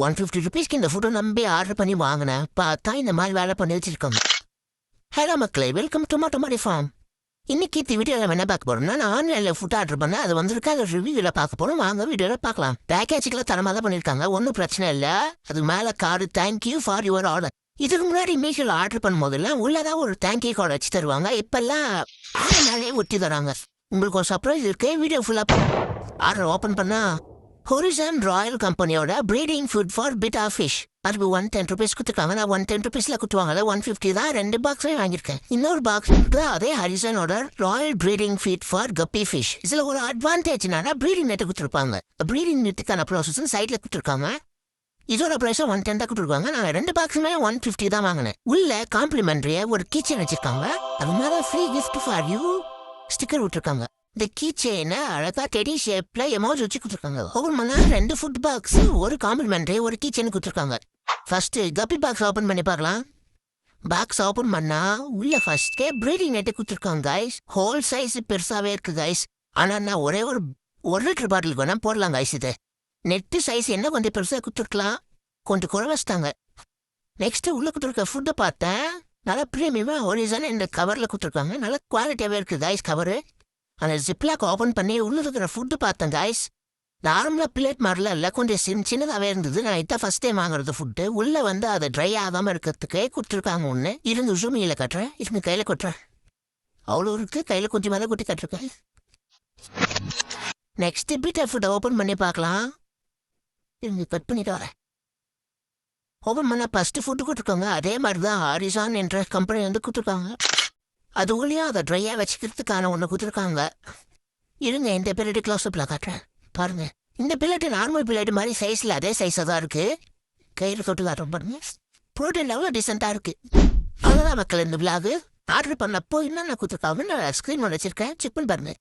₹150க்கு இந்த ஃபுட்டை நம்பி ஆர்டர் பண்ணி வாங்கினேன். பார்த்தா இந்த மாதிரி வேலை பண்ணி வச்சிருக்காங்க. ஹலோ மக்களே, வெல்கம் டு டொமாட்டோ ஃபார்ம். இன்னைக்கு இந்த வீடியோவில் என்ன பார்க்க போறோம்னா, நான் ஆன்லைனில் ஃபுட் ஆர்டர் பண்ணேன். அது வந்திருக்கு, அதை ரிவ்யூவில் பார்க்க போகிறோம். வாங்க வீடியோவில் பார்க்கலாம். பேக்கேஜுக்கெல்லாம் தரமாக தான் பண்ணியிருக்காங்க, ஒன்றும் பிரச்சனை இல்லை. அது மேலே card thank you for your order. இதுக்கு முன்னாடி மீஷோவில் ஆர்டர் பண்ணும் போதெல்லாம் உள்ளதான் ஒரு தேங்க்யூ கார்டு வச்சு தருவாங்க. இப்போல்லாம் மேலே ஒட்டி தராங்க. உங்களுக்கு ஒரு சர்ப்ரைஸ் இருக்கு, வீடியோ ஃபுல்லாக ஆர்டர் ஓப்பன் பண்ணால் ஹொரிசான் ராயல் கம்பெனியோட breeding food for Pitta fish. அது ₹110 கொடுத்துருக்காங்க. நான் $110 கொடுத்துவாங்க. 150 தான் 2 பாக்ஸே வாங்கியிருக்கேன். இன்னொரு பாக்ஸ் அதே ஹரிசனோட ராயல் ப்ரீடிங் ஃபீட் ஃபார் கப்பி ஃபிஷ். இதில் ஒரு அட்வான்டேஜ் என்னன்னா ப்ரீடிங் நெட்டு கொடுத்துருப்பாங்க. ப்ரீடிங் நெட்டுக்கான ப்ராசஸ் சைட்டில் கொடுத்துருக்காங்க. இதோட ப்ரைஸும் 110 தான் கொடுத்துருக்காங்க. நான் 2 பாக்ஸுமே 150 தான் வாங்கினேன். உள்ள காம்ப்ளிமெண்ட்ரியா ஒரு கீச்சன் வச்சிருக்காங்க. அது மேலே free gift for you sticker விட்டுருக்காங்க. இந்த கீ செயினை அழகா டெடி ஷேப்ல எமோஜி வச்சு கொடுத்துருக்காங்க. ஓபன் பண்ணா 2 ஃபுட் பாக்ஸ், ஒரு காம்ப்ளிமெண்ட்ரி, ஒரு கீ செயின் கொடுத்துருக்காங்க. ஃபர்ஸ்ட் கப்பி பாக்ஸ் ஓபன் பண்ணி பார்க்கலாம். பாக்ஸ் ஓபன் பண்ணா உள்ள ஃபர்ஸ்டே ப்ரீடிங் நெட்டு கொடுத்துருக்காங்க கைஸ். ஹோல் சைஸ் பெருசாவே இருக்கு கைஸ். ஆனா நான் ஒரே ஒரு 1 லிட்டர் பாட்டிலுக்கு வேணா போடலாம் கைஸ். இது நெட்டு சைஸ் என்ன கொஞ்சம் பெருசாக கொடுத்துருக்கலாம், கொஞ்சம் குறை வச்சிட்டாங்க. நெக்ஸ்ட் உள்ள கொடுத்துருக்க ஃபுட்டை பார்த்தேன், நல்லா ப்ரீமியமா ஹொரிசான் இந்த கவர்ல கொடுத்துருக்காங்க. நல்லா குவாலிட்டியாவே இருக்கு கைஸ் கவரு. அந்த ஜிப்லாக் ஓப்பன் பண்ணி உள்ள இருக்கிற ஃபுட்டு பார்த்தேன் கைஸ். நார்மலாக பிளேட் மாதிரிலாம் இல்லை, கொஞ்சம் சின்னதாகவே இருந்தது. நான் இதான் ஃபர்ஸ்ட் டைம் வாங்குறது ஃபுட்டு. உள்ளே வந்து அதை ட்ரை ஆகாமல் இருக்கிறதுக்கே கொடுத்துருக்காங்க. ஒன்று இருந்து ஜூமியில் கட்டுறேன், இருந்து கையில் கொட்டுறேன். அவ்வளோ இருக்கு, கையில் கொஞ்சம் மேலே கொட்டி கட்டுருக்கேன். நெக்ஸ்ட் பீட்டா ஃபுட்டை ஓப்பன் பண்ணி பார்க்கலாம். இருந்து கட் பண்ணிட்டு வரேன். ஓப்பன் பண்ணால் ஃபஸ்ட்டு ஃபுட்டு கொடுத்துருக்காங்க. அதே மாதிரி தான் ஹாரிசான் என்ற கம்பெனி வந்து கொடுத்துருக்காங்க. அது உள்ளேயும் அதை ட்ரையாக வச்சுக்கிறதுக்கான ஒன்று கொடுத்துருக்காங்க. இருங்க இந்த பிளேட்டு க்ளோஸ்அப்பில் காட்டுறேன் பாருங்க. இந்த பிளேட்டு நார்மல் பிளேட்டு மாதிரி சைஸில் அதே சைஸாக தான் இருக்குது. கையில் தொட்டு காட்டுறோம் பாருங்க. ப்ரோட்டீன் லெவலில் டீசெண்டாக இருக்குது. அதுதான் மக்கள் இந்த விலாகு. ஆர்டர் பண்ணப்போ என்னென்ன கொடுத்துருக்காங்கன்னு நான் ஸ்க்ரீன் வச்சிருக்கேன், செக் பண்ணி பாருங்க.